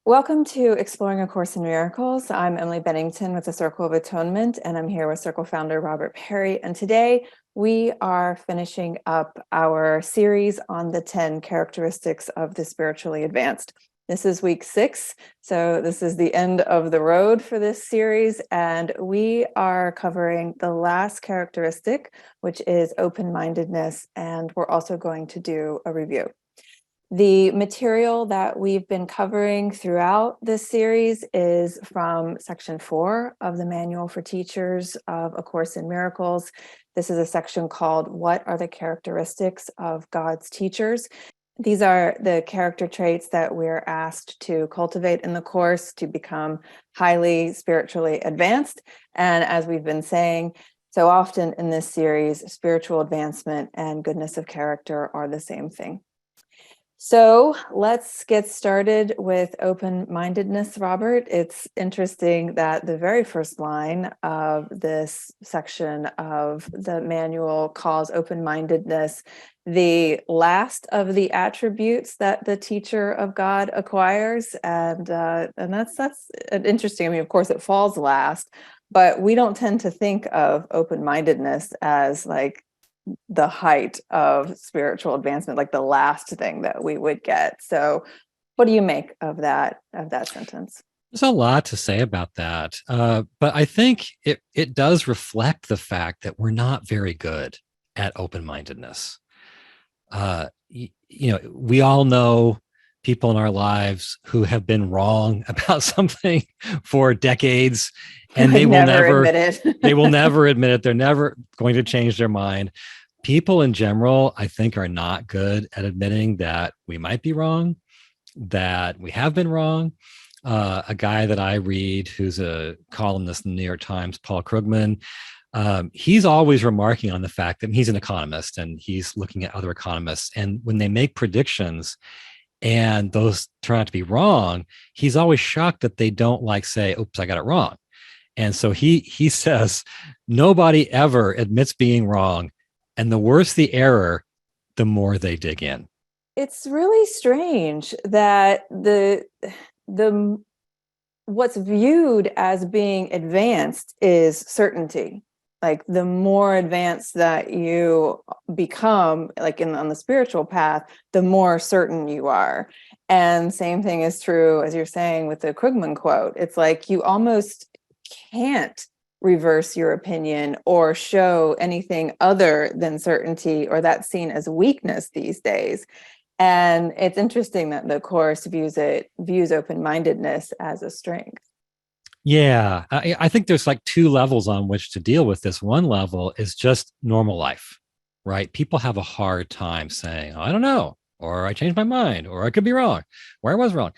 Welcome to Exploring A Course in Miracles. I'm Emily Bennington with the Circle of Atonement, and I'm here with Circle founder Robert Perry. And today we are finishing up our series on the 10 characteristics of the spiritually advanced. This is week 6, so this is the end of the road for this series, and we are covering the last characteristic, which is open-mindedness, and we're also going to do a review. The material that we've been covering throughout this series is from section 4 of the Manual for Teachers of A Course in Miracles. This is a section called What Are the Characteristics of God's Teachers? These are the character traits that we're asked to cultivate in the course to become highly spiritually advanced. And as we've been saying so often in this series, spiritual advancement and goodness of character are the same thing. So let's get started with open-mindedness, Robert. It's interesting that the very first line of this section of the manual calls open-mindedness the last of the attributes that the teacher of God acquires, and that's interesting. I mean, of course, it falls last, but we don't tend to think of open-mindedness as like the height of spiritual advancement, like the last thing that we would get. So what do you make of that sentence? There's a lot to say about that. But I think it does reflect the fact that we're not very good at open-mindedness. We all know people in our lives who have been wrong about something for decades, and they will never admit it. They will never admit it. They're never going to change their mind. People in general, I think, are not good at admitting that we might be wrong, that we have been wrong. A guy that I read who's a columnist in the New York Times, Paul Krugman, he's always remarking on the fact that he's an economist and he's looking at other economists. And when they make predictions and those turn out to be wrong, he's always shocked that they don't say, oops, I got it wrong. And so he says, nobody ever admits being wrong. And the worse the error, the more they dig in. It's really strange that the what's viewed as being advanced is certainty. Like the more advanced that you become, like on the spiritual path, the more certain you are. And same thing is true, as you're saying, with the Krugman quote. It's like you almost can't reverse your opinion or show anything other than certainty, or that's seen as weakness these days. And it's interesting that the Course views open-mindedness as a strength. Yeah, I think there's 2 levels on which to deal with this. One level is just normal life, right? People have a hard time saying, oh, I don't know, or I changed my mind, or I could be wrong, or I was wrong.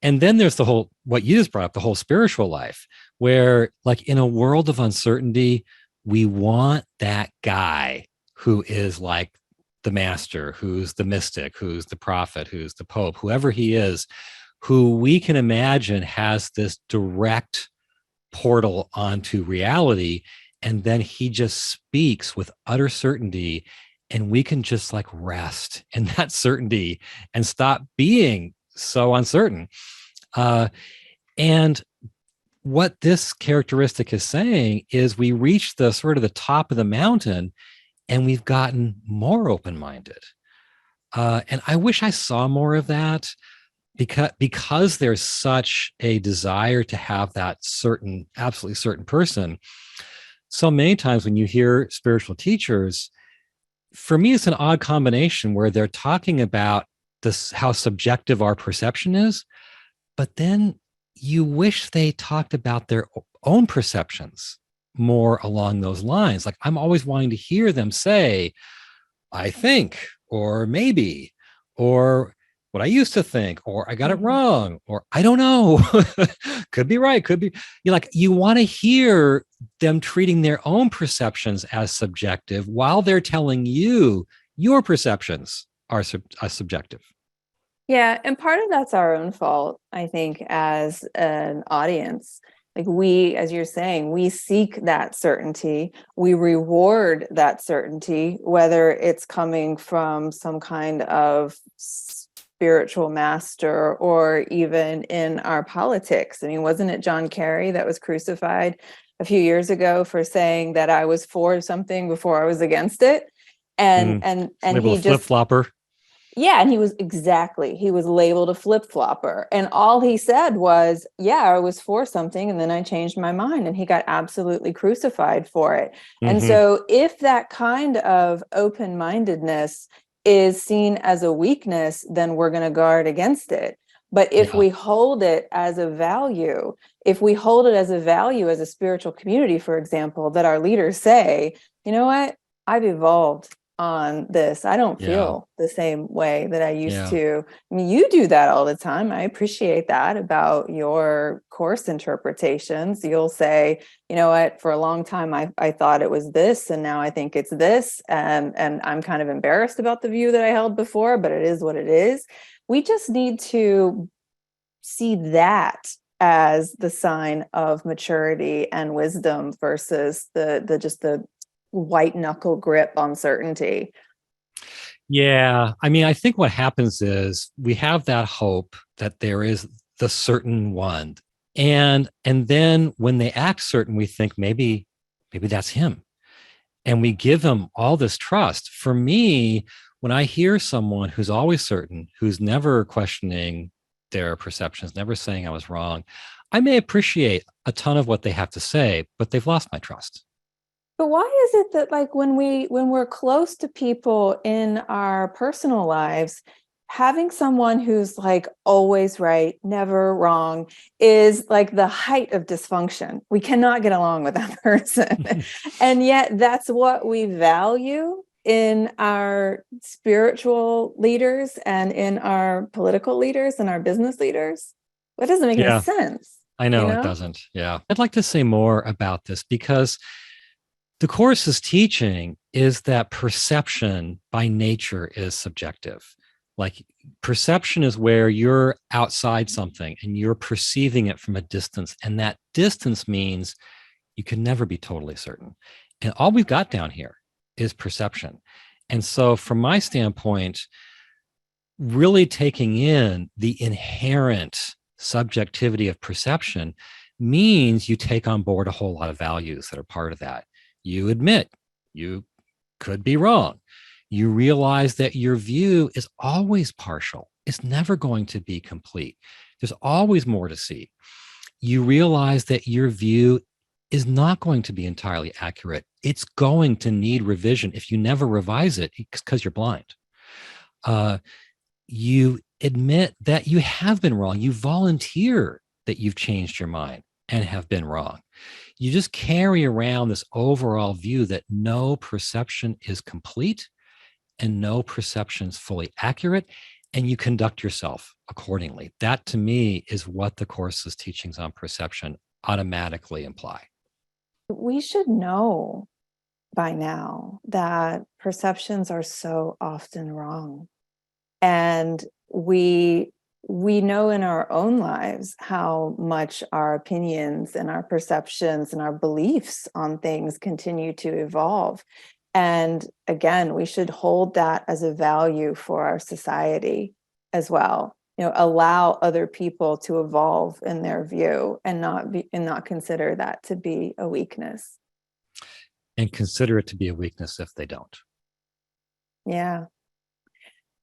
And then there's the whole, what you just brought up, the whole spiritual life, where in a world of uncertainty, we want that guy who is the master, who's the mystic, who's the prophet, who's the pope, whoever he is, who we can imagine has this direct portal onto reality. And then he just speaks with utter certainty, and we can just rest in that certainty and stop being so uncertain. And what this characteristic is saying is we reach the sort of the top of the mountain and we've gotten more open-minded. And I wish I saw more of that, because there's such a desire to have that certain, absolutely certain person. So many times when you hear spiritual teachers, for me, it's an odd combination where they're talking about this, how subjective our perception is, but then you wish they talked about their own perceptions more along those lines. I'm always wanting to hear them say, I think, or maybe, or what I used to think, or I got it wrong, or I don't know. Could be right, could be. You want to hear them treating their own perceptions as subjective while they're telling you your perceptions are subjective. Yeah, and part of that's our own fault, I think, as an audience. We, as you're saying, we seek that certainty. We reward that certainty, whether it's coming from some kind of spiritual master, or even in our politics. I mean, wasn't it John Kerry that was crucified a few years ago for saying that I was for something before I was against it? And Labeled he a flip just, flopper. yeah, and he was labeled a flip-flopper. And all he said was, yeah, I was for something and then I changed my mind, and he got absolutely crucified for it. And Mm-hmm. so if that kind of open-mindedness is seen as a weakness, then we're going to guard against it. But if Yeah. we hold it as a value, if we hold it as a value as a spiritual community, for example, that our leaders say, you know what, I've evolved on this. I don't Yeah. feel the same way that I used Yeah. to. I mean, you do that all the time. I appreciate that about your course interpretations. You'll say, you know what, for a long time I thought it was this, and now I think it's this. And I'm kind of embarrassed about the view that I held before, but it is what it is. We just need to see that as the sign of maturity and wisdom versus the white knuckle grip on certainty. Yeah. I mean, I think what happens is we have that hope that there is the certain one. And then when they act certain, we think maybe that's him. And we give them all this trust. For me, when I hear someone who's always certain, who's never questioning their perceptions, never saying I was wrong, I may appreciate a ton of what they have to say, but they've lost my trust. But why is it that, like, when we're close to people in our personal lives, having someone who's like always right, never wrong, is like the height of dysfunction? We cannot get along with that person. And yet that's what we value in our spiritual leaders and in our political leaders and our business leaders. That doesn't make any Yeah, sense, I you know it know? doesn't. Yeah. I'd like to say more about this because the Course's teaching is that perception by nature is subjective. Like perception is where you're outside something and you're perceiving it from a distance. And that distance means you can never be totally certain. And all we've got down here is perception. And so, from my standpoint, really taking in the inherent subjectivity of perception means you take on board a whole lot of values that are part of that. You admit you could be wrong. You realize that your view is always partial, it's never going to be complete. There's always more to see. You realize that your view is not going to be entirely accurate. It's going to need revision. If you never revise it, it's because you're blind. Uh, you admit that you have been wrong. You volunteer that you've changed your mind and have been wrong. You just carry around this overall view that no perception is complete and no perception is fully accurate, and you conduct yourself accordingly. That to me is what the Course's teachings on perception automatically imply. We should know by now that perceptions are so often wrong. And we know in our own lives how much our opinions and our perceptions and our beliefs on things continue to evolve. And again, we should hold that as a value for our society as well. You know, allow other people to evolve in their view and not consider that to be a weakness. And consider it to be a weakness if they don't. Yeah.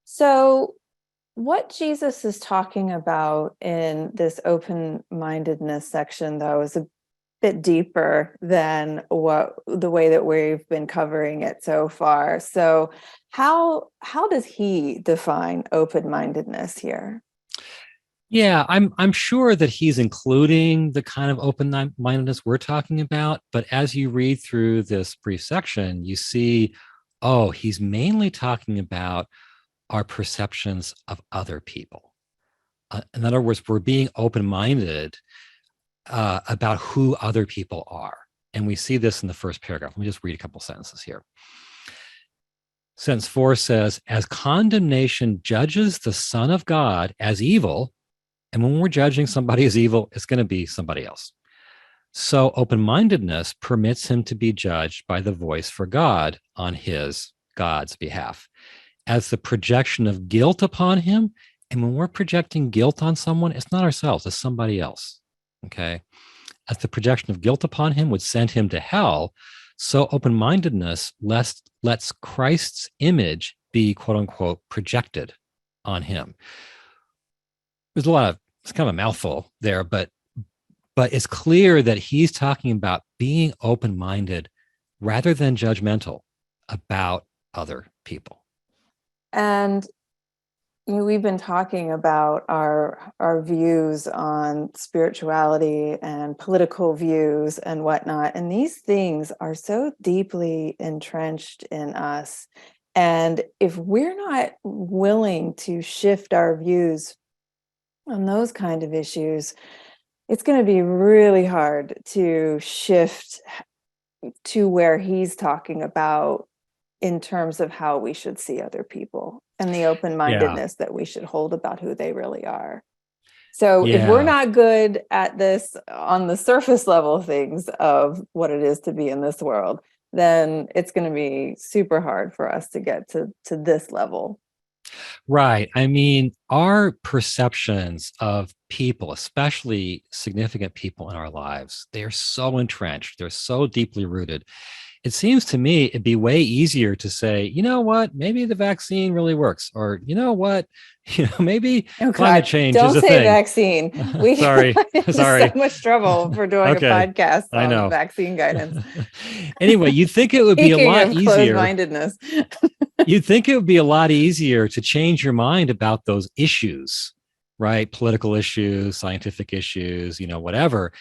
So what Jesus is talking about in this open-mindedness section, though, is a bit deeper than what the way that we've been covering it so far. So how does he define open-mindedness here? Yeah, I'm sure that he's including the kind of open-mindedness we're talking about, but as you read through this brief section, you see, oh, he's mainly talking about our perceptions of other people. In other words, we're being open-minded about who other people are. And we see this in the first paragraph. Let me just read a couple sentences here. Sentence 4 says, as condemnation judges the Son of God as evil, and when we're judging somebody as evil, it's going to be somebody else. So open-mindedness permits him to be judged by the voice for God on his, God's behalf, as the projection of guilt upon him And when we're projecting guilt on someone, it's not ourselves, it's somebody else. Okay. As the projection of guilt upon him would send him to hell, so open mindedness lets Christ's image be, quote unquote, projected on him. There's a lot of, it's kind of a mouthful there, but it's clear that he's talking about being open minded rather than judgmental about other people. And we've been talking about our views on spirituality and political views and whatnot, and these things are so deeply entrenched in us. And if we're not willing to shift our views on those kind of issues, it's going to be really hard to shift to where he's talking about in terms of how we should see other people and the open-mindedness that we should hold about who they really are. So if we're not good at this on the surface level things of what it is to be in this world, then it's going to be super hard for us to get to this level. Right. I mean, our perceptions of people, especially significant people in our lives, they're so entrenched, they're so deeply rooted. It seems to me it'd be way easier to say, you know what, maybe the vaccine really works, or you know what, maybe climate change don't is a say thing. vaccine. We Sorry, so much trouble for doing a Okay, podcast I on know. vaccine guidance. Anyway, you'd think it would be a Speaking lot of easier. closed-mindedness. You'd think it would be a lot easier to change your mind about those issues, right? Political issues, scientific issues, whatever.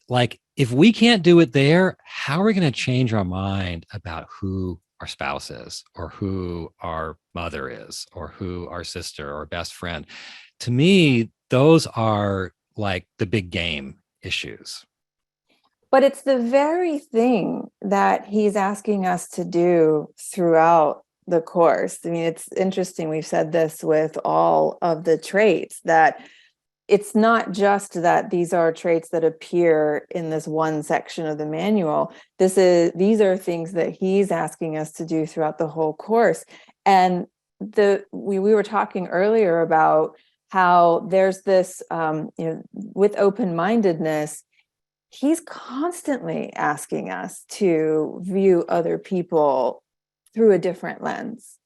Like, if we can't do it there, how are we going to change our mind about who our spouse is, or who our mother is, or who our sister or best friend? To me, those are like the big game issues. But it's the very thing that he's asking us to do throughout the course. I mean, it's interesting. We've said this with all of the traits, that it's not just that these are traits that appear in this one section of the manual. These are things that he's asking us to do throughout the whole course. And we were talking earlier about how there's this, with open-mindedness, he's constantly asking us to view other people through a different lens.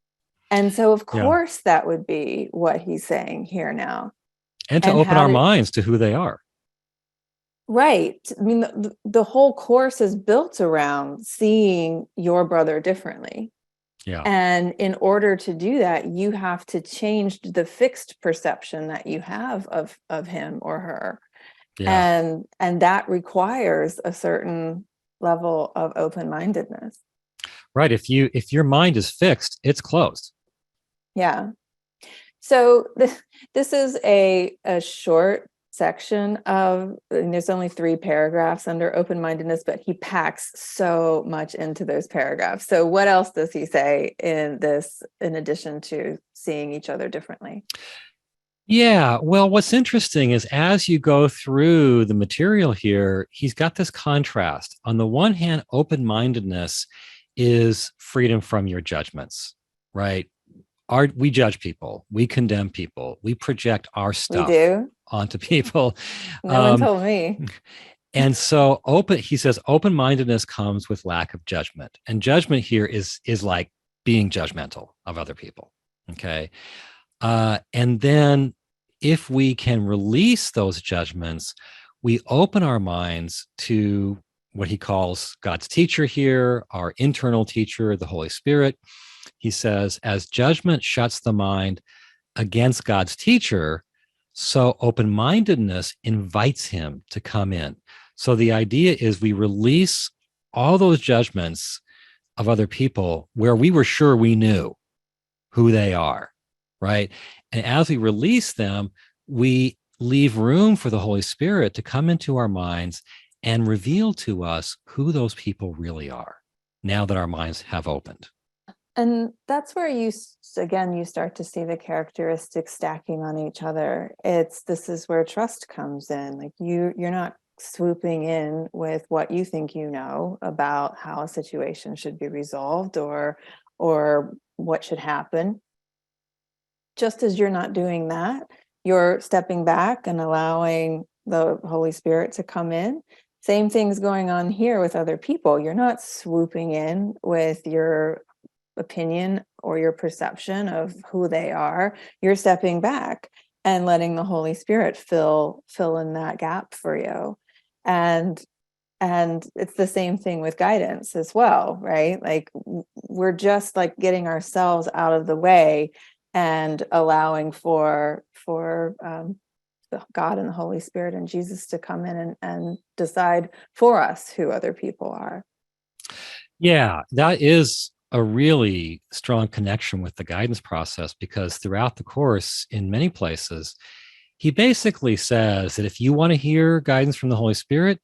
And so, of course, that would be what he's saying here now. And to open our minds to who they are. Right. I mean, the whole course is built around seeing your brother differently. Yeah. And in order to do that, you have to change the fixed perception that you have of him or her. Yeah. And that requires a certain level of open-mindedness. Right. If your mind is fixed, it's closed. Yeah. So this is a short section of, and there's only 3 paragraphs under open-mindedness, but he packs so much into those paragraphs. So what else does he say in this, in addition to seeing each other differently? Yeah, well, what's interesting is as you go through the material here, he's got this contrast. On the one hand, open-mindedness is freedom from your judgments, right? We judge people, we condemn people, we project our stuff onto people. No one told me. And so he says, open-mindedness comes with lack of judgment. And judgment here is like being judgmental of other people. Okay. And then if we can release those judgments, we open our minds to what he calls God's teacher here, our internal teacher, the Holy Spirit. He says, as judgment shuts the mind against God's teacher, so open-mindedness invites him to come in. So the idea is we release all those judgments of other people where we were sure we knew who they are, right? And as we release them, we leave room for the Holy Spirit to come into our minds and reveal to us who those people really are now that our minds have opened. And that's where you start to see the characteristics stacking on each other. This is where trust comes in. Like you're not swooping in with what you think you know about how a situation should be resolved or what should happen. just as you're not doing that, you're stepping back and allowing the Holy Spirit to come in. Same thing's going on here with other people. You're not swooping in with your opinion or your perception of who they are. You're stepping back and letting the Holy Spirit fill in that gap for you. And it's the same thing with guidance as well, right? Like we're just like getting ourselves out of the way and allowing for God and the Holy Spirit and Jesus to come in and decide for us who other people are. Yeah, that is a really strong connection with the guidance process, because throughout the course, in many places, he basically says that if you want to hear guidance from the Holy Spirit,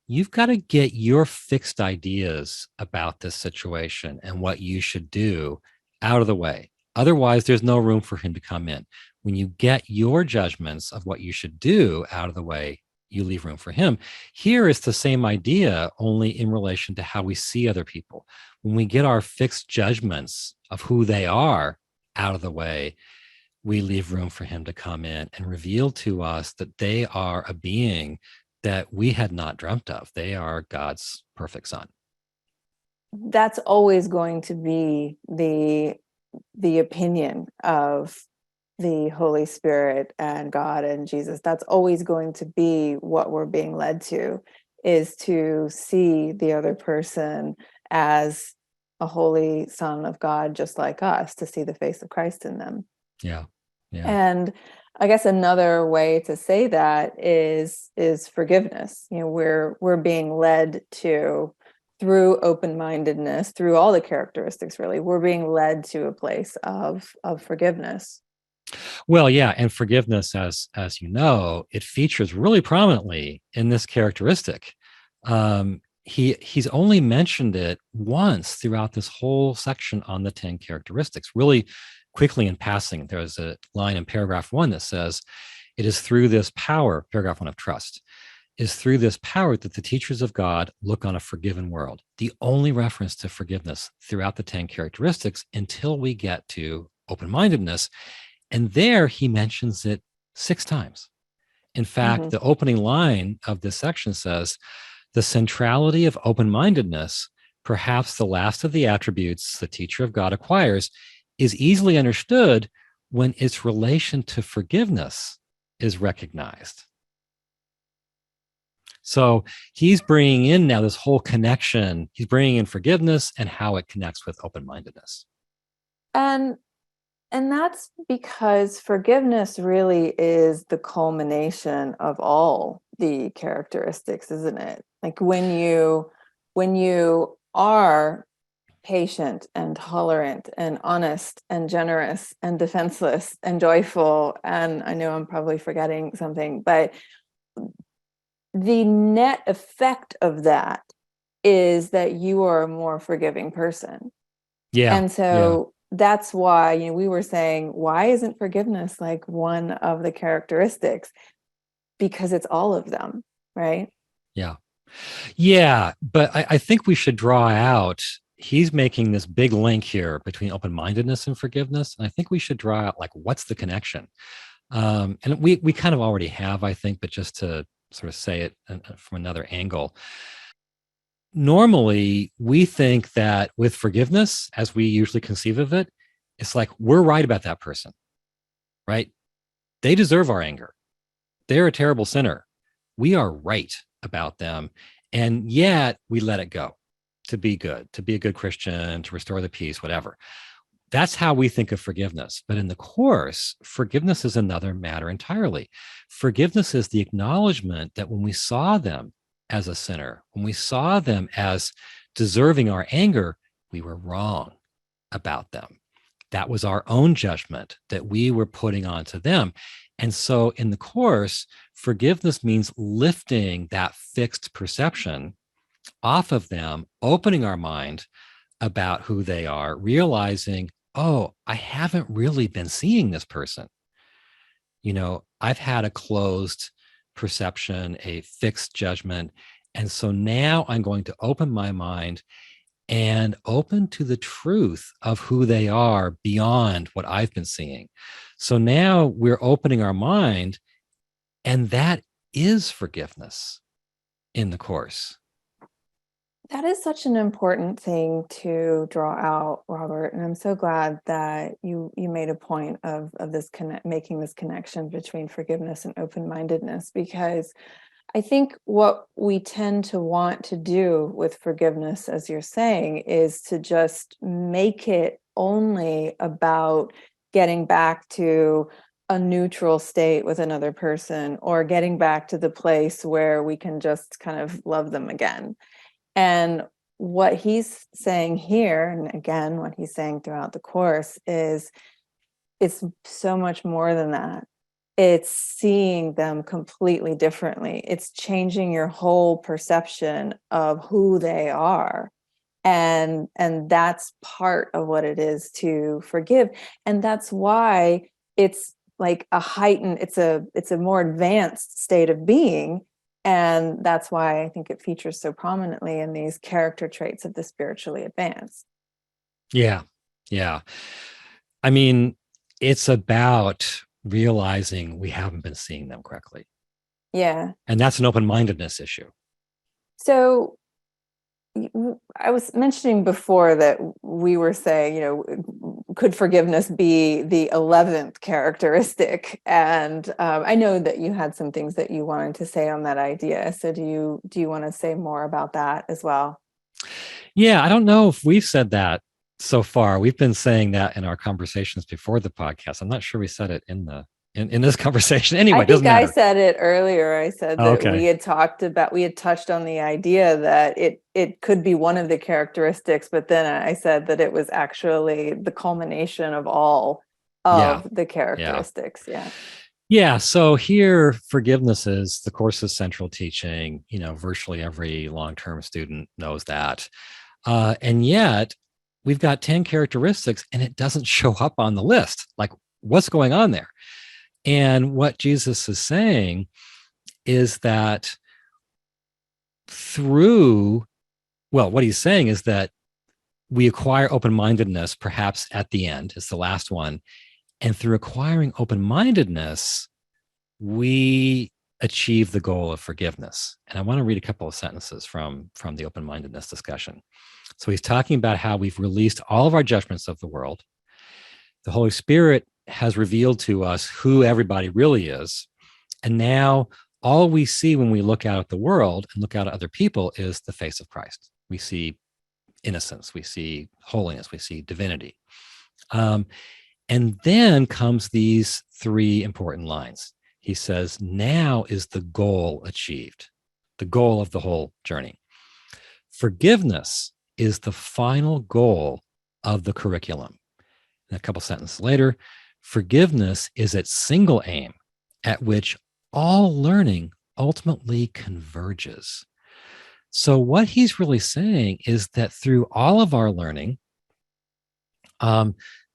you've got to get your fixed ideas about this situation and what you should do out of the way. Otherwise, there's no room for him to come in. When you get your judgments of what you should do out of the way, you leave room for him. Here is the same idea, only in relation to how we see other people. When we get our fixed judgments of who they are out of the way, we leave room for him to come in and reveal to us that they are a being that we had not dreamt of. They are God's perfect son. That's always going to be the opinion of the Holy Spirit and God and Jesus. That's always going to be what we're being led to, is to see the other person as a holy son of God, just like us, to see the face of Christ in them. Yeah. Yeah. And I guess another way to say that is forgiveness. You know, we're being led to, through open-mindedness, through all the characteristics, really, we're being led to a place of forgiveness. Well, yeah, and forgiveness, as you know, it features really prominently in this characteristic. He's only mentioned it once throughout this whole section on the 10 characteristics. Really quickly in passing, there's a line in paragraph 1 that says, "It is through this power," paragraph 1 of trust, "is through this power that the teachers of God look on a forgiven world." The only reference to forgiveness throughout the 10 characteristics until we get to open-mindedness. And there he mentions it 6 times. In fact, the opening line of this section says, "The centrality of open-mindedness, perhaps the last of the attributes the teacher of God acquires, is easily understood when its relation to forgiveness is recognized." So he's bringing in now this whole connection. He's bringing in forgiveness and how it connects with open-mindedness. And that's because forgiveness really is the culmination of all the characteristics, isn't it? Like when you are patient and tolerant and honest and generous and defenseless and joyful, and I know I'm probably forgetting something, but the net effect of that is that you are a more forgiving person. Yeah. And so that's why, you know, we were saying, why isn't forgiveness like one of the characteristics? Because it's all of them, right? Yeah. Yeah. But I think we should draw out, he's making this big link here between open-mindedness and forgiveness. And I think we should draw out, like, what's the connection? And we kind of already have, I think, but just to sort of say it from another angle. Normally, we think that with forgiveness, as we usually conceive of it, it's like we're right about that person, right? They deserve our anger. They're a terrible sinner. We are right about them. And yet we let it go to be good, to be a good Christian, to restore the peace, whatever. That's how we think of forgiveness. But in the Course, forgiveness is another matter entirely. Forgiveness is the acknowledgement that when we saw them as a sinner, when we saw them as deserving our anger, we were wrong about them. That was our own judgment that we were putting onto them. And so in the Course, forgiveness means lifting that fixed perception off of them, opening our mind about who they are, realizing, oh, I haven't really been seeing this person. You know, I've had a closed perception, a fixed judgment. And so now I'm going to open my mind and open to the truth of who they are beyond what I've been seeing. So now we're opening our mind, and that is forgiveness in the Course. That is such an important thing to draw out, Robert, and I'm so glad that you made a point of this making this connection between forgiveness and open-mindedness, because I think what we tend to want to do with forgiveness, as you're saying, is to just make it only about getting back to a neutral state with another person, or getting back to the place where we can just kind of love them again. And what he's saying here, and again, what he's saying throughout the Course, is it's so much more than that. It's seeing them completely differently. It's changing your whole perception of who they are. And that's part of what it is to forgive. And that's why it's like a heightened, it's a more advanced state of being. And that's why I think it features so prominently in these character traits of the spiritually advanced. Yeah. Yeah. I mean, it's about realizing we haven't been seeing them correctly. Yeah. And that's an open-mindedness issue. So I was mentioning before that we were saying, could forgiveness be the 11th characteristic? And I know that you had some things that you wanted to say on that idea. So do you want to say more about that as well? Yeah, I don't know if we've said that so far. We've been saying that in our conversations before the podcast. I'm not sure we said it in this conversation. Anyway, I it doesn't think I matter. said it earlier. I said that Okay. we had touched on the idea that it could be one of the characteristics, but then I said that it was actually the culmination of all Yeah. of the Yeah. characteristics. Yeah. Yeah. So here, forgiveness is the Course's central teaching. Virtually every long-term student knows that. And yet we've got 10 characteristics and it doesn't show up on the list. Like, what's going on there? And what Jesus is saying is that what he's saying is that we acquire open-mindedness perhaps at the end. It's the last one. And through acquiring open-mindedness, we achieve the goal of forgiveness. And I want to read a couple of sentences from the open-mindedness discussion. So he's talking about how we've released all of our judgments of the world. The Holy Spirit has revealed to us who everybody really is. And now all we see when we look out at the world and look out at other people is the face of Christ. We see innocence, we see holiness, we see divinity. And then comes these three important lines. He says, now is the goal achieved, the goal of the whole journey. Forgiveness is the final goal of the curriculum. And a couple sentences later, forgiveness is its single aim at which all learning ultimately converges. So what he's really saying is that through all of our learning,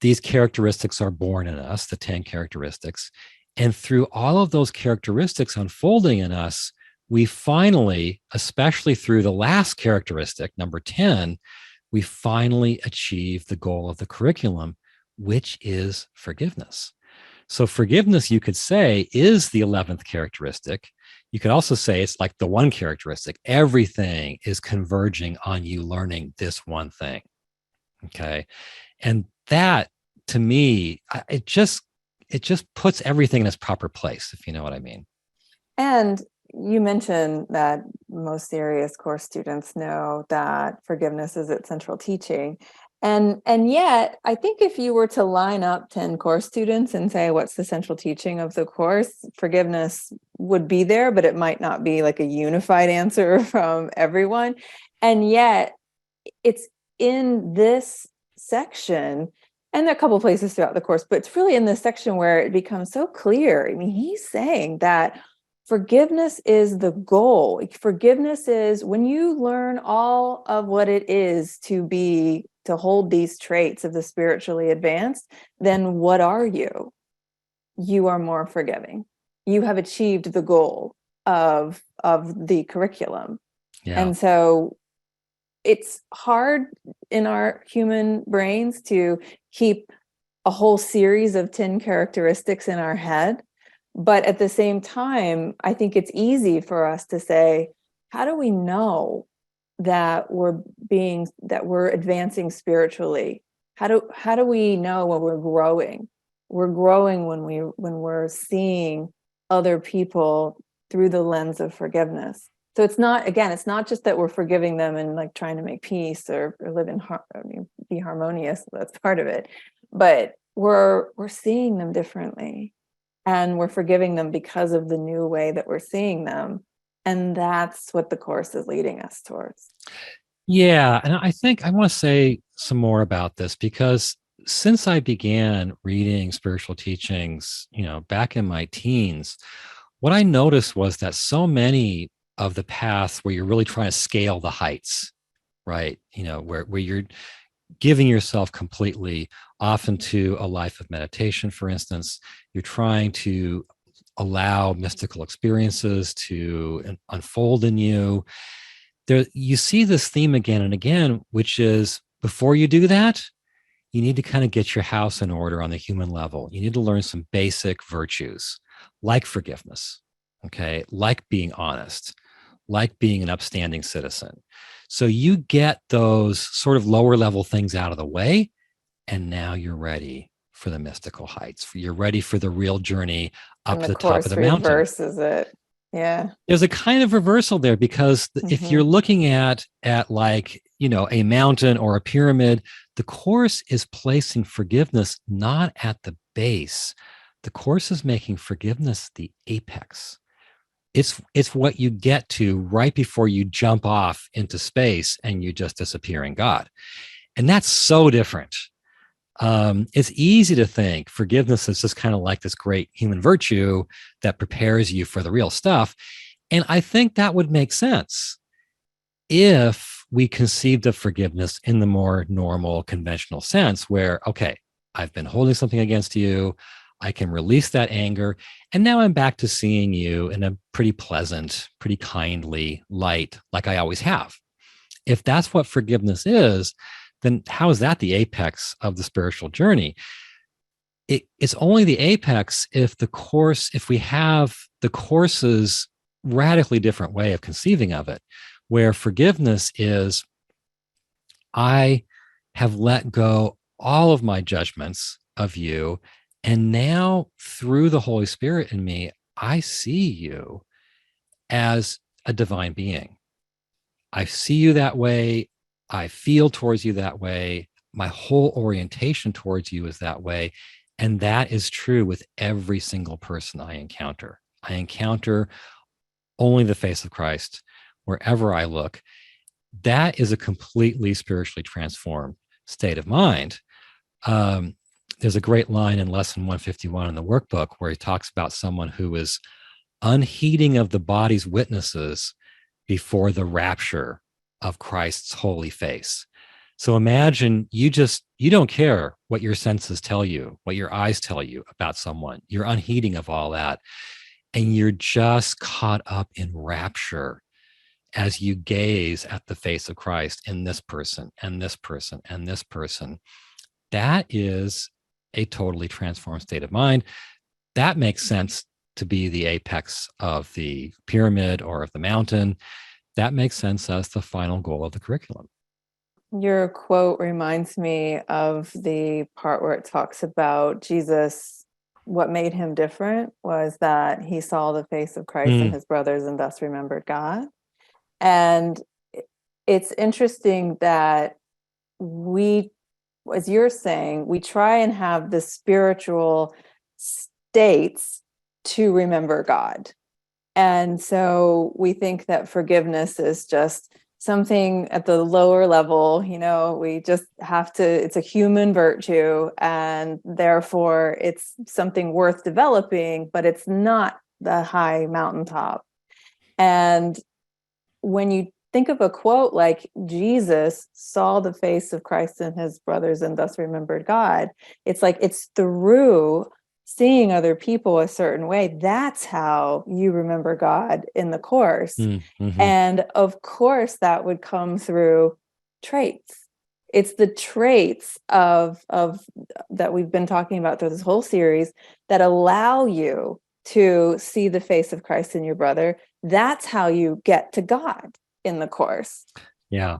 these characteristics are born in us, the 10 characteristics. And through all of those characteristics unfolding in us, we finally, especially through the last characteristic, number 10, we finally achieve the goal of the curriculum, which is forgiveness. So forgiveness, you could say, is the 11th characteristic. You could also say it's like the one characteristic. Everything is converging on you learning this one thing. Okay. And that, to me, it just puts everything in its proper place, if you know what I mean. And you mentioned that most serious course students know that forgiveness is its central teaching. And yet, I think if you were to line up 10 course students and say, what's the central teaching of the course, forgiveness would be there, but it might not be like a unified answer from everyone. And yet, it's in this section, and there are a couple of places throughout the course, but it's really in this section where it becomes so clear. I mean, he's saying that forgiveness is the goal. Forgiveness is when you learn all of what it is to hold these traits of the spiritually advanced, then what are you? You are more forgiving. You have achieved the goal of the curriculum. Yeah. And so it's hard in our human brains to keep a whole series of 10 characteristics in our head. But at the same time, I think it's easy for us to say, how do we know that we're advancing spiritually? How do we know when we're growing? We're growing when we're seeing other people through the lens of forgiveness. So it's not just that we're forgiving them and like trying to make peace or live in be harmonious. That's part of it, but we're seeing them differently, and we're forgiving them because of the new way that we're seeing them, and that's what the course is leading us towards. Yeah. And I think I want to say some more about this because since I began reading spiritual teachings, back in my teens, what I noticed was that so many of the paths where you're really trying to scale the heights, right? Where you're giving yourself completely, often to a life of meditation, for instance, you're trying to allow mystical experiences to unfold in you. There, you see this theme again and again, which is before you do that, you need to kind of get your house in order on the human level. You need to learn some basic virtues like forgiveness, okay, like being honest, like being an upstanding citizen. So you get those sort of lower level things out of the way, and now you're ready for the mystical heights. You're ready for the real journey up And to the the top of course the mountain. reverses it. Yeah. There's a kind of reversal there because if you're Mm-hmm. looking at like a mountain or a pyramid, the course is placing forgiveness not at the base. The course is making forgiveness the apex. It's what you get to right before you jump off into space and you just disappear in God. And that's so different. It's easy to think forgiveness is just kind of like this great human virtue that prepares you for the real stuff. And I think that would make sense if we conceived of forgiveness in the more normal, conventional sense, where, okay, I've been holding something against you. I can release that anger. And now I'm back to seeing you in a pretty pleasant, pretty kindly light, like I always have. If that's what forgiveness is, then how is that the apex of the spiritual journey? It's only the apex if we have the course's radically different way of conceiving of it, where forgiveness is, I have let go all of my judgments of you. And now through the Holy Spirit in me, I see you as a divine being. I see you that way. I feel towards you that way. My whole orientation towards you is that way. And that is true with every single person I encounter. I encounter only the face of Christ wherever I look. That is a completely spiritually transformed state of mind. There's a great line in lesson 151 in the workbook where he talks about someone who is unheeding of the body's witnesses before the rapture of Christ's holy face. So imagine you don't care what your senses tell you, what your eyes tell you about someone. You're unheeding of all that. And you're just caught up in rapture as you gaze at the face of Christ in this person and this person and this person. That is a totally transformed state of mind. That makes sense to be the apex of the pyramid or of the mountain. That makes sense as the final goal of the curriculum. Your quote reminds me of the part where it talks about Jesus. What made him different was that he saw the face of Christ and his brothers and thus remembered God. And it's interesting that we, as you're saying, we try and have the spiritual states to remember God. And so we think that forgiveness is just something at the lower level, we just have to, it's a human virtue, and therefore it's something worth developing, but it's not the high mountaintop. And when you think of a quote like Jesus saw the face of Christ and his brothers and thus remembered God, it's like it's through seeing other people a certain way. That's how you remember God in the course. Mm-hmm. And of course, that would come through traits. It's the traits of that we've been talking about through this whole series that allow you to see the face of Christ in your brother. That's how you get to God in the Course. Yeah.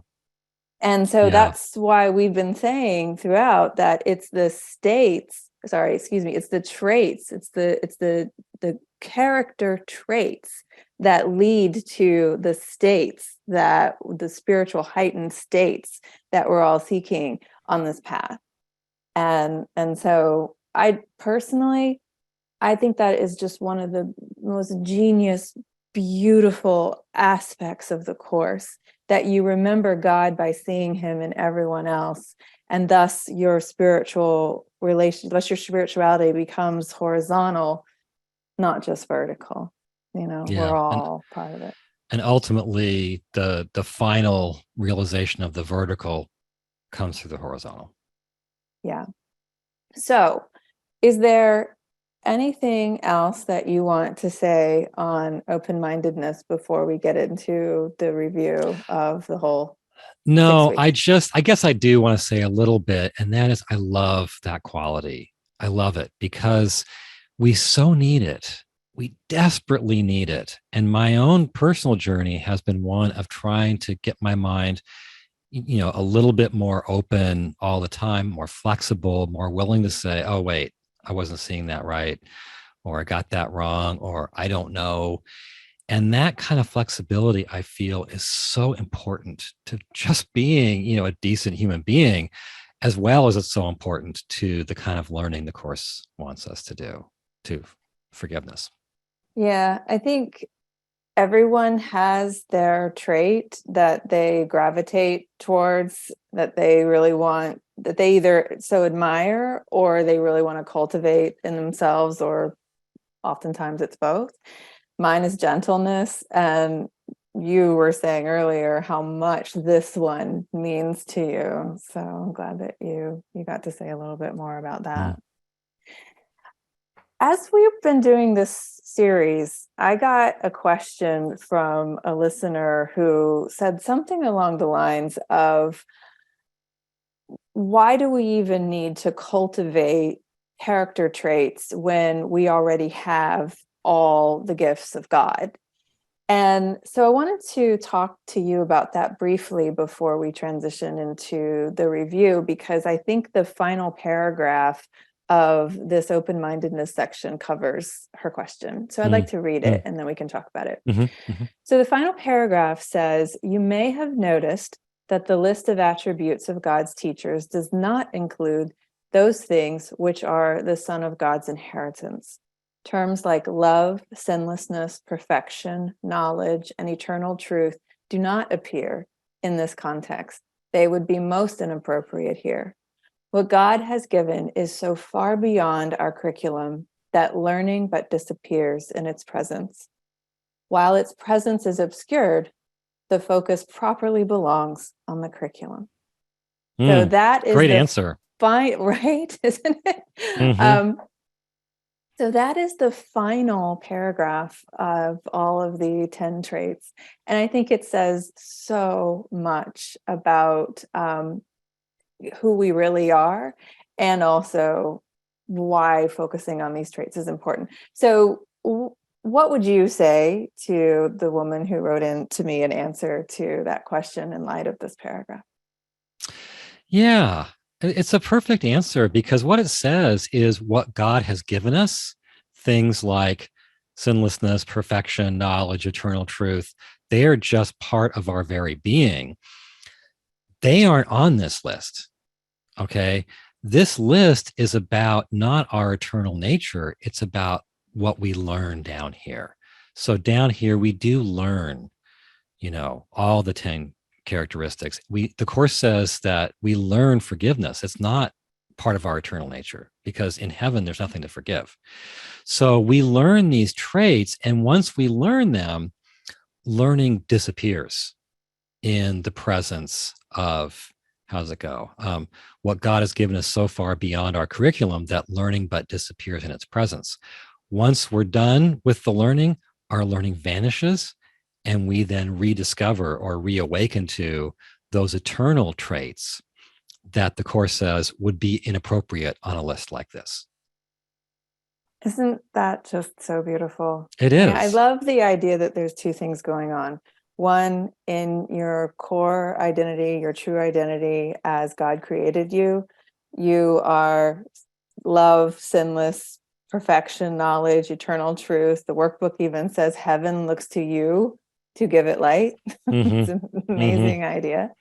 And so Yeah. that's why we've been saying throughout that it's the states, it's the traits, it's the character traits that lead to the states, that the spiritual heightened states that we're all seeking on this path. And so I personally, I think that is just one of the most genius, beautiful aspects of the Course, that you remember God by seeing him in everyone else. And thus your spiritual relation, thus your spirituality becomes horizontal, not just vertical. Yeah. We're all part of it. And ultimately the final realization of the vertical comes through the horizontal. Yeah. So is there anything else that you want to say on open-mindedness before we get into the review of the whole 6 No, weeks? I guess I do want to say a little bit, and that is I love that quality. I love it because we so need it. We desperately need it. And my own personal journey has been one of trying to get my mind, a little bit more open all the time, more flexible, more willing to say, oh, wait, I wasn't seeing that right, or I got that wrong, or I don't know. And that kind of flexibility, I feel, is so important to just being, a decent human being, as well as it's so important to the kind of learning the Course wants us to do, to forgiveness. Yeah, I think everyone has their trait that they gravitate towards, that they really want, that they either so admire or they really want to cultivate in themselves, or oftentimes it's both. Mine is gentleness, and you were saying earlier how much this one means to you. So I'm glad that you got to say a little bit more about that. Mm. As we've been doing this series, I got a question from a listener who said something along the lines of, why do we even need to cultivate character traits when we already have all the gifts of God? And so I wanted to talk to you about that briefly before we transition into the review, because I think the final paragraph of this open-mindedness section covers her question. So I'd like to read it and then we can talk about it. Mm-hmm, mm-hmm. So the final paragraph says, you may have noticed that the list of attributes of God's teachers does not include those things which are the Son of God's inheritance. Terms like love, sinlessness, perfection, knowledge, and eternal truth do not appear in this context. They would be most inappropriate here. What God has given is so far beyond our curriculum that learning but disappears in its presence. While its presence is obscured, the focus properly belongs on the curriculum. So that is Great answer. Right? Isn't it? Mm-hmm. So that is the final paragraph of all of the 10 traits. And I think it says so much about who we really are, and also why focusing on these traits is important. So what would you say to the woman who wrote in to me an answer to that question in light of this paragraph? Yeah, it's a perfect answer because what it says is what God has given us, things like sinlessness, perfection, knowledge, eternal truth, they are just part of our very being. They aren't on this list. Okay. This list is about not our eternal nature, it's about what we learn down here. So down here, we do learn, all the 10 characteristics. The Course says that we learn forgiveness. It's not part of our eternal nature because in heaven, there's nothing to forgive. So we learn these traits. And once we learn them, learning disappears in the presence of, how does it go? What God has given us so far beyond our curriculum that learning but disappears in its presence. Once we're done with the learning, our learning vanishes and we then rediscover or reawaken to those eternal traits that the Course says would be inappropriate on a list like this. Isn't that just so beautiful? It I is. love the idea that there's two things going on. One, in your core identity, your true identity as God created you, you are love, sinless, perfection, knowledge, eternal truth. The workbook even says heaven looks to you to give it light. Mm-hmm. It's an amazing idea.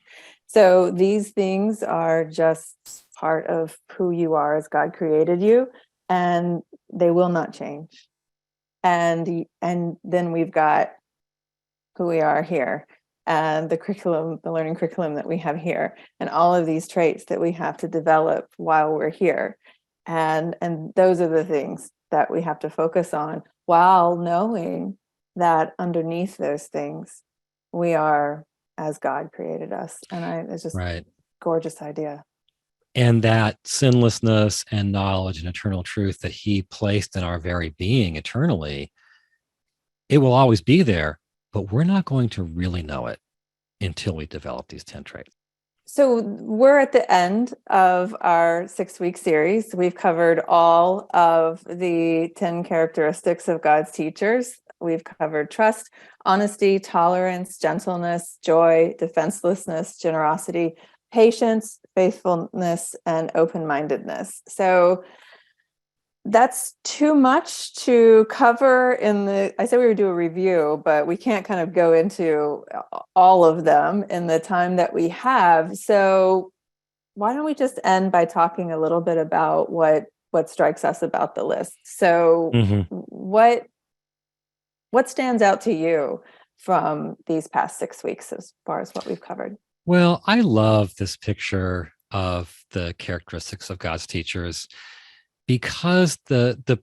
So these things are just part of who you are as God created you, and they will not change. And then we've got who we are here, and the curriculum, the learning curriculum that we have here, and all of these traits that we have to develop while we're here. And those are the things that we have to focus on, while knowing that underneath those things, we are as God created us. And it's just Right. gorgeous idea. And that sinlessness and knowledge and eternal truth that he placed in our very being eternally, it will always be there, but we're not going to really know it until we develop these 10 traits. So we're at the end of our 6-week series. We've covered all of the 10 characteristics of God's teachers. We've covered trust, honesty, tolerance, gentleness, joy, defenselessness, generosity, patience, faithfulness, and open-mindedness. So that's too much to cover I said we would do a review, but we can't kind of go into all of them in the time that we have. So why don't we just end by talking a little bit about what strikes us about the list? So what stands out to you from these past 6 weeks as far as what we've covered? Well, I love this picture of the characteristics of God's teachers, because the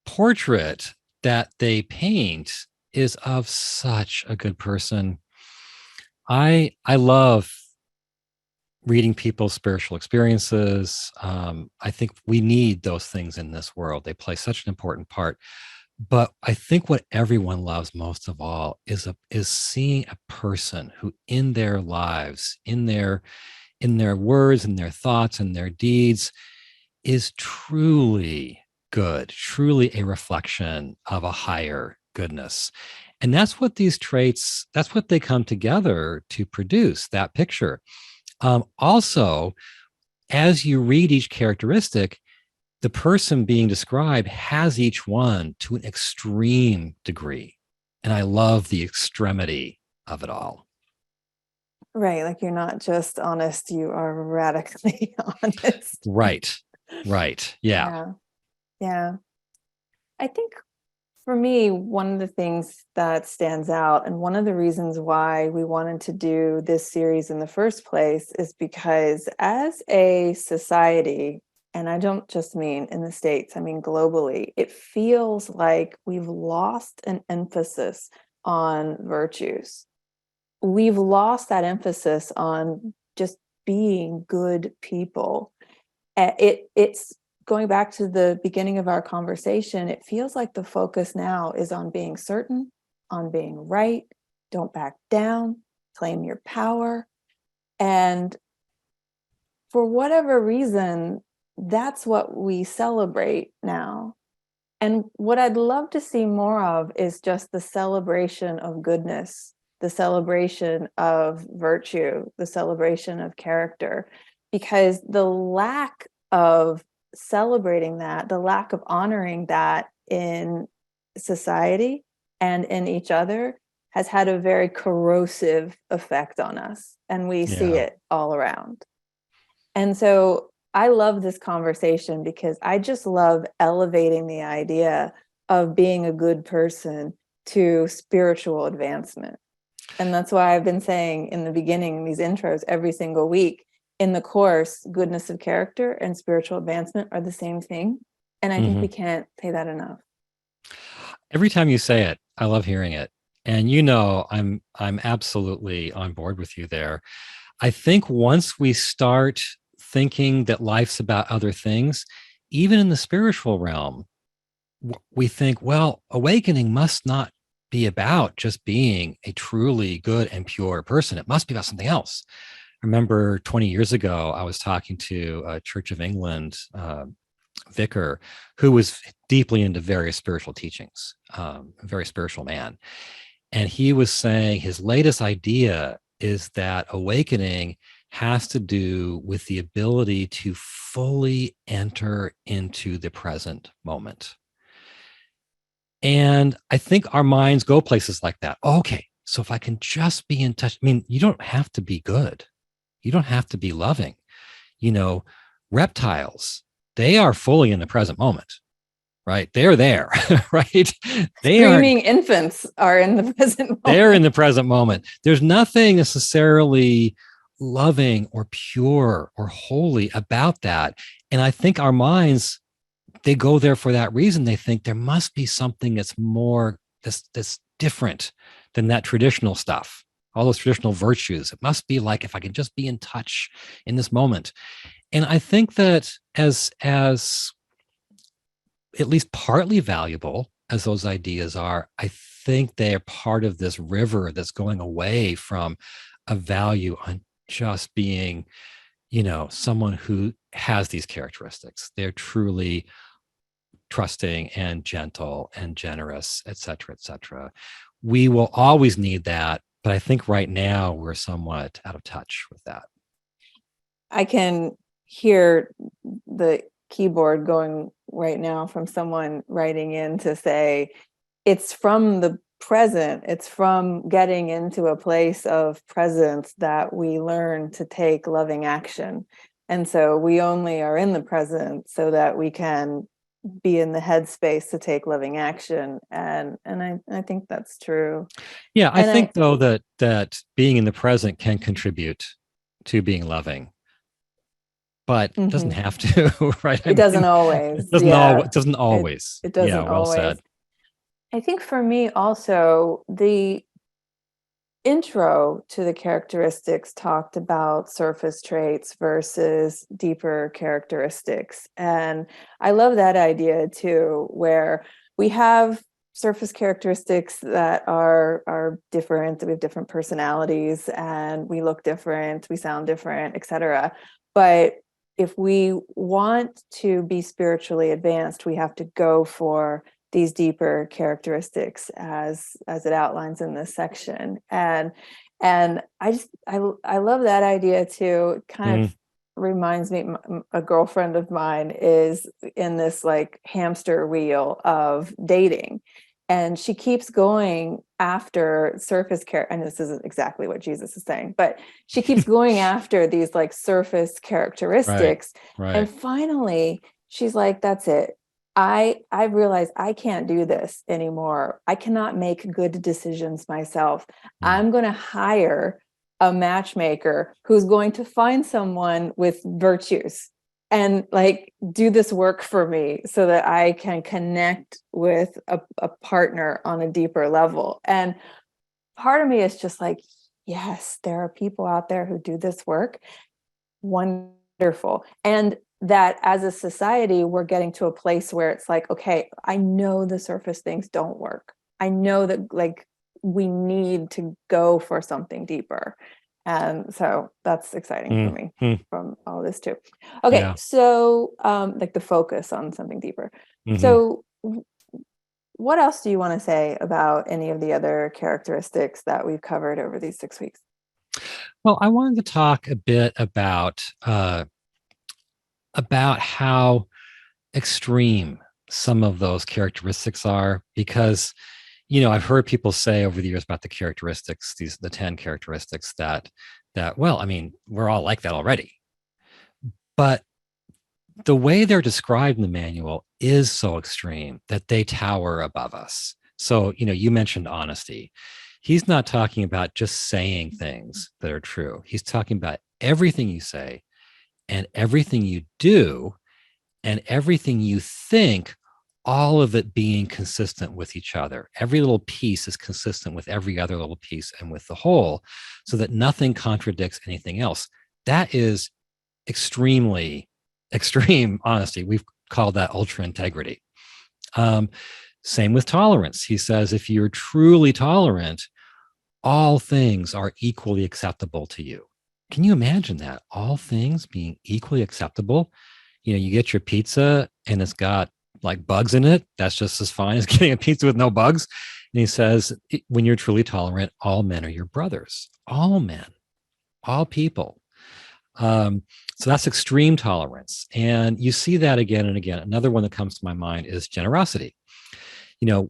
portrait that they paint is of such a good person. I love reading people's spiritual experiences. I think we need those things in this world. They play such an important part. But I think what everyone loves most of all is seeing a person who, in their lives, in their words, in their thoughts, and their deeds, is truly good, truly a reflection of a higher goodness. And that's what these traits, that's what they come together to produce, that picture. Also, as you read each characteristic, the person being described has each one to an extreme degree. And I love the extremity of it all. Right. Like, you're not just honest, you are radically honest. Right. Right. Yeah. Yeah. Yeah. I think for me, one of the things that stands out, and one of the reasons why we wanted to do this series in the first place, is because as a society, and I don't just mean in the States, I mean globally, it feels like we've lost an emphasis on virtues. We've lost that emphasis on just being good people. It's going back to the beginning of our conversation. It feels like the focus now is on being certain, on being right, don't back down, claim your power. And for whatever reason, that's what we celebrate now. And what I'd love to see more of is just the celebration of goodness, the celebration of virtue, the celebration of character, because the lack of celebrating that, the lack of honoring that in society and in each other, has had a very corrosive effect on us. And we see it all around. And so I love this conversation because I just love elevating the idea of being a good person to spiritual advancement. And that's why I've been saying in the beginning, these intros every single week in the course, goodness of character and spiritual advancement are the same thing. And I think we can't say that enough. Every time you say it, I love hearing it. And I'm absolutely on board with you there. I think once we start thinking that life's about other things, even in the spiritual realm, we think, well, awakening must not be about just being a truly good and pure person. It must be about something else. I remember 20 years ago, I was talking to a Church of England vicar who was deeply into various spiritual teachings, a very spiritual man. And he was saying his latest idea is that awakening has to do with the ability to fully enter into the present moment. And I think our minds go places like that. Okay, so if I can just be in touch, I mean, you don't have to be good. You don't have to be loving. You know, reptiles, they are fully in the present moment, right? They're there, right? They are Screaming infants are in the present moment. They're in the present moment. There's nothing necessarily loving or pure or holy about that. And I think our minds, they go there for that reason. They think there must be something that's more, that's different than that traditional stuff, all those traditional virtues. It must be like if I can just be in touch in this moment. And I think that as at least partly valuable as those ideas are, I think they are part of this river that's going away from a value on just being, someone who has these characteristics. They're truly trusting and gentle and generous, et cetera, et cetera. We will always need that, but I think right now we're somewhat out of touch with that. I can hear the keyboard going right now from someone writing in to say, it's from the present, it's from getting into a place of presence that we learn to take loving action. And so we only are in the present so that we can be in the headspace to take loving action. And I think that's true. Yeah, I think though that being in the present can contribute to being loving, but it doesn't have to, right? It doesn't always. It doesn't always. It doesn't well always. Said. I think for me also, the intro to the characteristics talked about surface traits versus deeper characteristics. And I love that idea too, where we have surface characteristics that are different. We have different personalities and we look different, we sound different, etc. But if we want to be spiritually advanced, we have to go for these deeper characteristics as it outlines in this section. And I love that idea too. It kind of reminds me, a girlfriend of mine is in this like hamster wheel of dating. And she keeps going after surface and this isn't exactly what Jesus is saying, but she keeps going after these like surface characteristics. Right. And finally, she's like, that's it. I realized I can't do this anymore. I cannot make good decisions myself. I'm going to hire a matchmaker who's going to find someone with virtues and like do this work for me so that I can connect with a partner on a deeper level. And part of me is just like, yes, there are people out there who do this work. Wonderful. And that as a society, we're getting to a place where it's like, okay, I know the surface things don't work. I know that like we need to go for something deeper. And so that's exciting for me from all this too. Okay, yeah. So like the focus on something deeper. So what else do you want to say about any of the other characteristics that we've covered over these 6 weeks? Well, I wanted to talk a bit about how extreme some of those characteristics are, because I've heard people say over the years about the characteristics, the 10 characteristics that well, I mean, we're all like that already. But the way they're described in the manual is so extreme that they tower above us. So, you mentioned honesty. He's not talking about just saying things that are true. He's talking about everything you say and everything you do and everything you think, all of it being consistent with each other. Every little piece is consistent with every other little piece and with the whole, so that nothing contradicts anything else. That is extremely extreme honesty. We've called that ultra integrity. Same with tolerance. He says, if you're truly tolerant, all things are equally acceptable to you. Can you imagine that? All things being equally acceptable? You get your pizza and it's got like bugs in it. That's just as fine as getting a pizza with no bugs. And he says, when you're truly tolerant, all men are your brothers. All men, all people. So that's extreme tolerance. And you see that again and again. Another one that comes to my mind is generosity.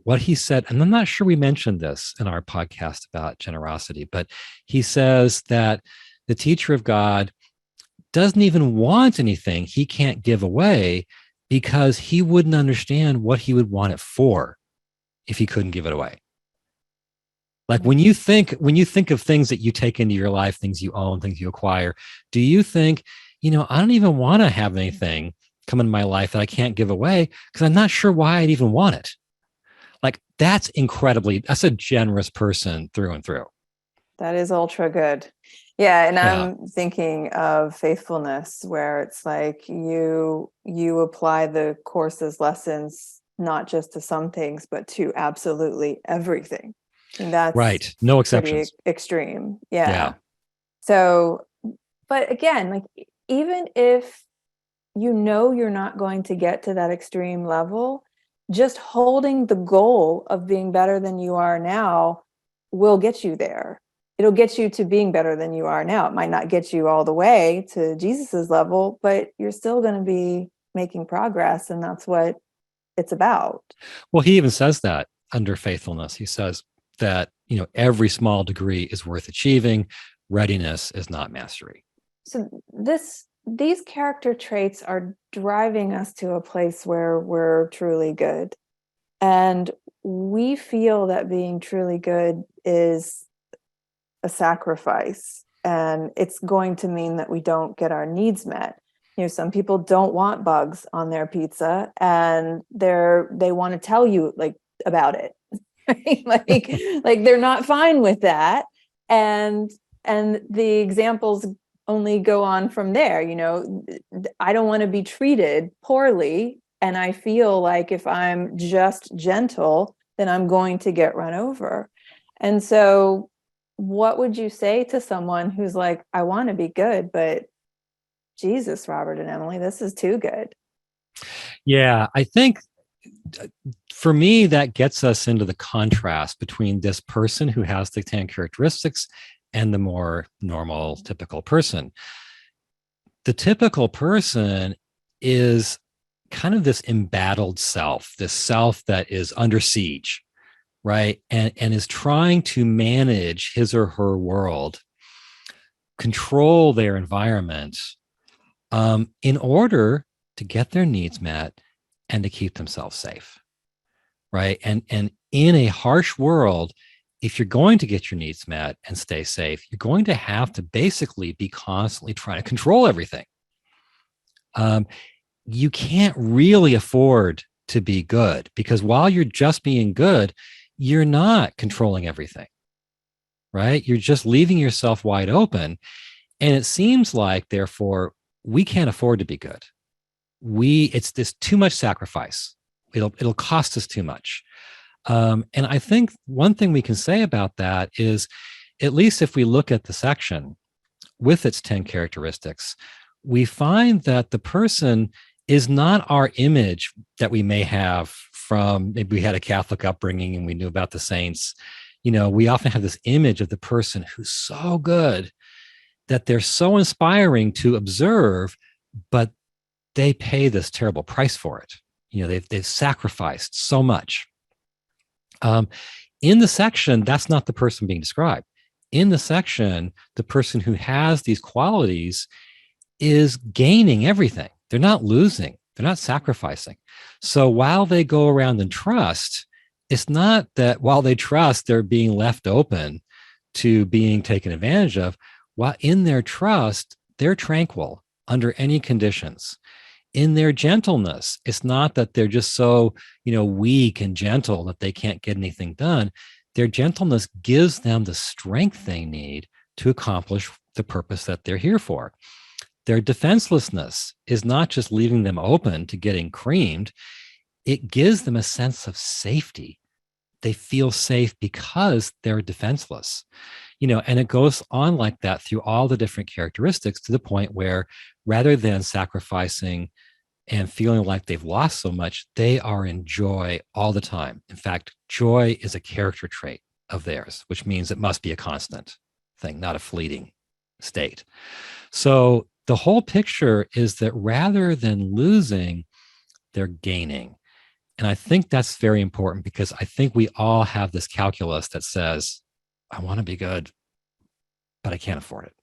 What he said, and I'm not sure we mentioned this in our podcast about generosity, but he says that the teacher of God doesn't even want anything he can't give away because he wouldn't understand what he would want it for if he couldn't give it away. Like when you think of things that you take into your life, things you own, things you acquire, do you think, I don't even want to have anything come into my life that I can't give away because I'm not sure why I'd even want it. Like that's a generous person through and through. That is ultra good. Yeah. And Yeah. I'm thinking of faithfulness, where it's like you apply the course's lessons, not just to some things, but to absolutely everything. And that's right. No pretty exceptions. extreme. Yeah. Yeah. So, but again, like even if you're not going to get to that extreme level, just holding the goal of being better than you are now will get you there. It'll get you to being better than you are now. It might not get you all the way to Jesus's level, but you're still going to be making progress. And that's what it's about. Well, he even says that under faithfulness. He says that, every small degree is worth achieving. Readiness is not mastery. So these character traits are driving us to a place where we're truly good. And we feel that being truly good is a sacrifice, and it's going to mean that we don't get our needs met. Some people don't want bugs on their pizza, and they want to tell you like about it. Right? like they're not fine with that. And the examples only go on from there. I don't want to be treated poorly, and I feel like if I'm just gentle, then I'm going to get run over. And so what would you say to someone who's like, I want to be good, but Jesus, Robert and Emily, this is too good? Yeah, I think for me, that gets us into the contrast between this person who has the 10 characteristics and the more normal, typical person. The typical person is kind of this embattled self, this self that is under siege, right? And is trying to manage his or her world, control their environment, in order to get their needs met and to keep themselves safe, right? And in a harsh world, if you're going to get your needs met and stay safe, you're going to have to basically be constantly trying to control everything. You can't really afford to be good, because while you're just being good, you're not controlling everything, right? You're just leaving yourself wide open. And it seems like, therefore, we can't afford to be good. It's this too much sacrifice. It'll cost us too much. And I think one thing we can say about that is, at least if we look at the section with its 10 characteristics, we find that the person is not our image that we may have from, maybe we had a Catholic upbringing and we knew about the saints. We often have this image of the person who's so good that they're so inspiring to observe, but they pay this terrible price for it. They've sacrificed so much. In the section, that's not the person being described. In the section, the person who has these qualities is gaining everything. They're not losing. They're not sacrificing. So while they go around and trust, it's not that while they trust, they're being left open to being taken advantage of. While in their trust, they're tranquil under any conditions. In their gentleness, it's not that they're just so, weak and gentle that they can't get anything done. Their gentleness gives them the strength they need to accomplish the purpose that they're here for. Their defenselessness is not just leaving them open to getting creamed. it gives them a sense of safety. They feel safe because they're defenseless, and it goes on like that through all the different characteristics to the point where rather than sacrificing and feeling like they've lost so much, they are in joy all the time. In fact, joy is a character trait of theirs, which means it must be a constant thing, not a fleeting state. So the whole picture is that rather than losing, they're gaining. And I think that's very important because I think we all have this calculus that says, I want to be good, but I can't afford it.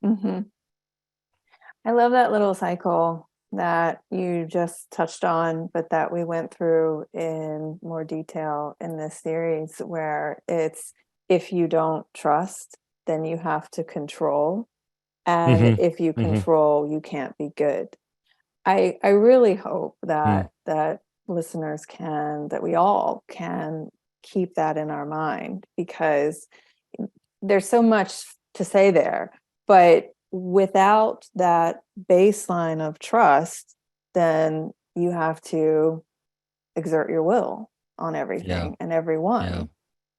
Mm-hmm. I love that little cycle that you just touched on, but that we went through in more detail in this series, where it's if you don't trust, then you have to control. And Mm-hmm. if you Mm-hmm. control, you can't be good. I really hope Mm. that listeners that we all can keep that in our mind, because there's so much to say there, but without that baseline of trust, then you have to exert your will on Yeah. everything and Yeah. everyone.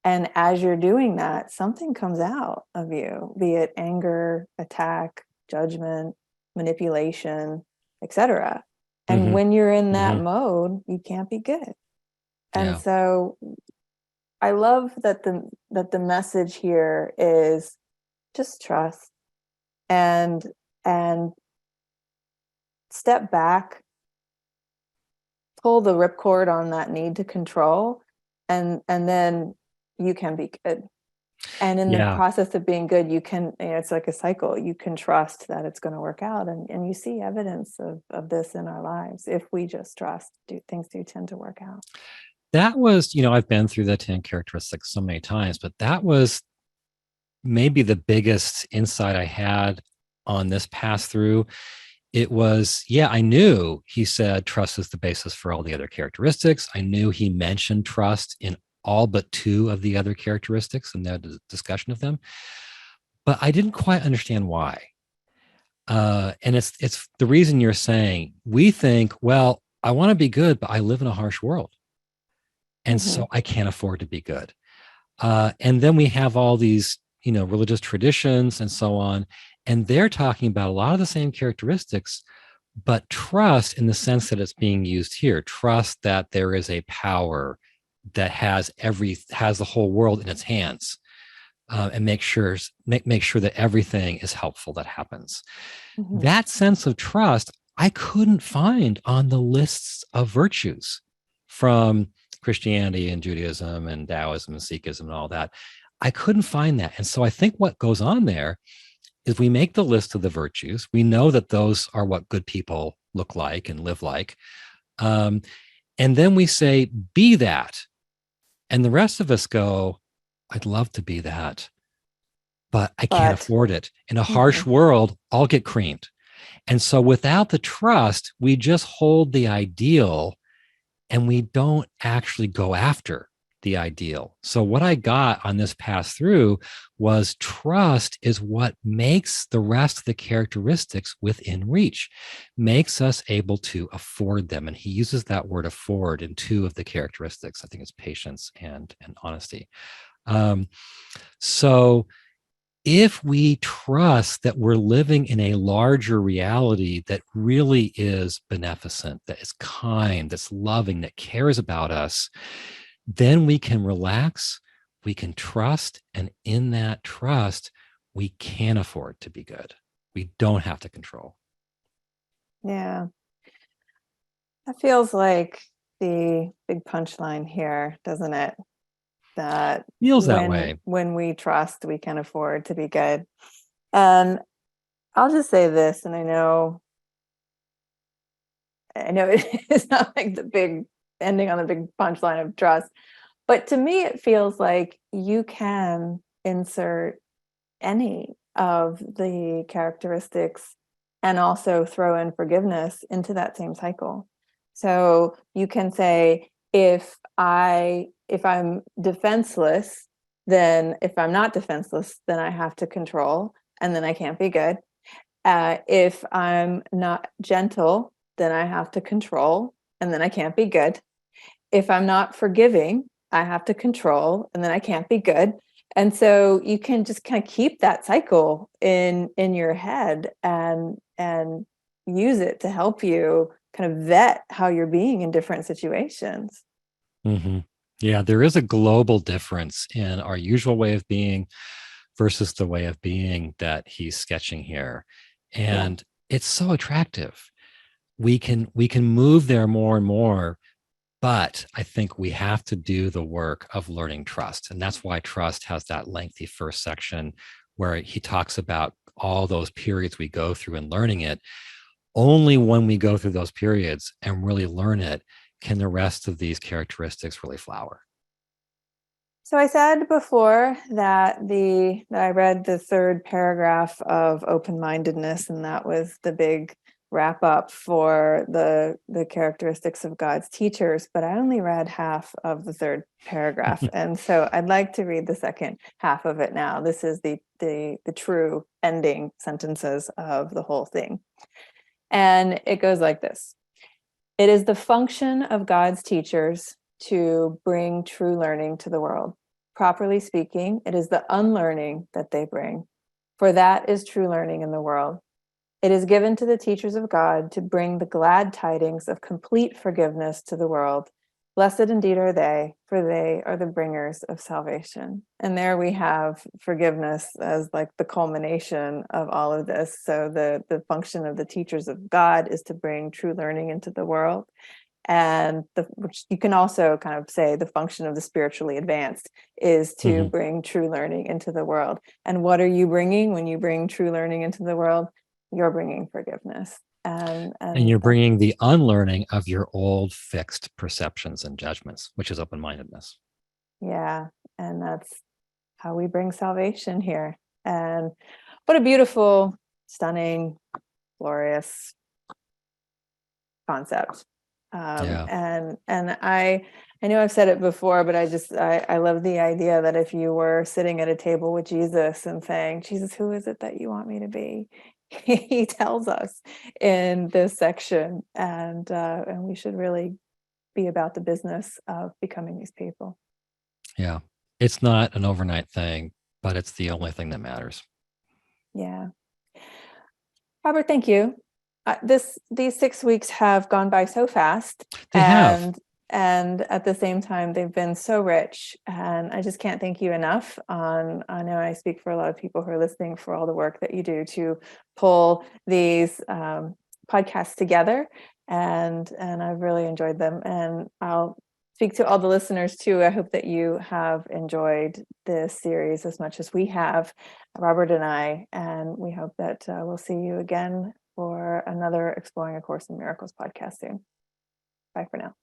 And as you're doing that, something comes out of you, be it anger, attack, judgment, manipulation, etc. And Mm-hmm. when you're in that Mm-hmm. mode, you can't be good. And Yeah. so I love that the message here is just trust and and step back, pull the ripcord on that need to control, and then you can be good. And in the Yeah. process of being good, you can, it's like a cycle. You can trust that it's going to work out. And you see evidence of this in our lives. If we just trust, things do tend to work out. That was, I've been through the 10 characteristics so many times, but that was maybe the biggest insight I had on this pass through. It was, yeah, I knew he said trust is the basis for all the other characteristics. I knew he mentioned trust in all but two of the other characteristics and the discussion of them, but I didn't quite understand why. And it's the reason you're saying we think, well, I want to be good, but I live in a harsh world, and Mm-hmm. so I can't afford to be good. And then we have all these, religious traditions and so on, and they're talking about a lot of the same characteristics, but trust in the sense that it's being used here. Trust that there is a power that has the whole world in its hands, and make sure that everything is helpful that happens. Mm-hmm. That sense of trust I couldn't find on the lists of virtues from Christianity and Judaism and Taoism and Sikhism and all that. I couldn't find that. And so I think what goes on there is we make the list of the virtues. We know that those are what good people look like and live like. Um, and then we say, be that. And the rest of us go, I'd love to be that, but I can't But afford it. In a mm-hmm. harsh world, I'll get creamed. And so without the trust, we just hold the ideal and we don't actually go after the ideal. So what I got on this pass through was trust is what makes the rest of the characteristics within reach, makes us able to afford them. And he uses that word afford in two of the characteristics. I think it's patience and honesty. Um, so if we trust that we're living in a larger reality that really is beneficent, that is kind, that's loving, that cares about us, then we can relax, we can trust, and in that trust, we can afford to be good. We don't have to control. Yeah, that feels like the big punchline here, doesn't it? That Feels that way. when we trust, we can afford to be good. And I'll just say this, and I know it's not like the big ending on the big punchline of trust, but to me, it feels like you can insert any of the characteristics and also throw in forgiveness into that same cycle. So you can say, if I'm defenseless, then if I'm not defenseless, then I have to control, and then I can't be good. If I'm not gentle, then I have to control, and then I can't be good. If I'm not forgiving, I have to control, and then I can't be good. And so you can just kind of keep that cycle in your head and use it to help you kind of vet how you're being in different situations. Mm-hmm. Yeah, there is a global difference in our usual way of being versus the way of being that he's sketching here. Yeah. And it's so attractive. We can move there more and more, but I think we have to do the work of learning trust. And that's why trust has that lengthy first section where he talks about all those periods we go through in learning it. Only when we go through those periods and really learn it can the rest of these characteristics really flower. So I said before that I read the third paragraph of Open-Mindedness, and that was the big wrap up for the characteristics of God's teachers, but I only read half of the third paragraph. And so I'd like to read the second half of it now. This is the true ending sentences of the whole thing. And it goes like this. It is the function of God's teachers to bring true learning to the world. Properly speaking, it is the unlearning that they bring, for that is true learning in the world. It is given to the teachers of God to bring the glad tidings of complete forgiveness to the world. Blessed indeed are they, for they are the bringers of salvation. And there we have forgiveness as like the culmination of all of this. So the function of the teachers of God is to bring true learning into the world. And which you can also kind of say the function of the spiritually advanced is to bring true learning into the world. And what are you bringing when you bring true learning into the world? You're bringing forgiveness. And you're bringing the unlearning of your old fixed perceptions and judgments, which is open-mindedness. Yeah. And that's how we bring salvation here. And what a beautiful, stunning, glorious concept. Yeah. And I know I've said it before, but I love the idea that if you were sitting at a table with Jesus and saying, Jesus, who is it that you want me to be? He tells us in this section, and we should really be about the business of becoming these people. Yeah. It's not an overnight thing, but it's the only thing that matters. Yeah. Robert, thank you. These 6 weeks have gone by so fast, They have. and at the same time, they've been so rich. And I just can't thank you enough. I know I speak for a lot of people who are listening for all the work that you do to pull these podcasts together, and I've really enjoyed them. And I'll speak to all the listeners too. I hope that you have enjoyed this series as much as we have, Robert and I, and we hope that we'll see you again for another Exploring A Course in Miracles podcast soon. Bye for now.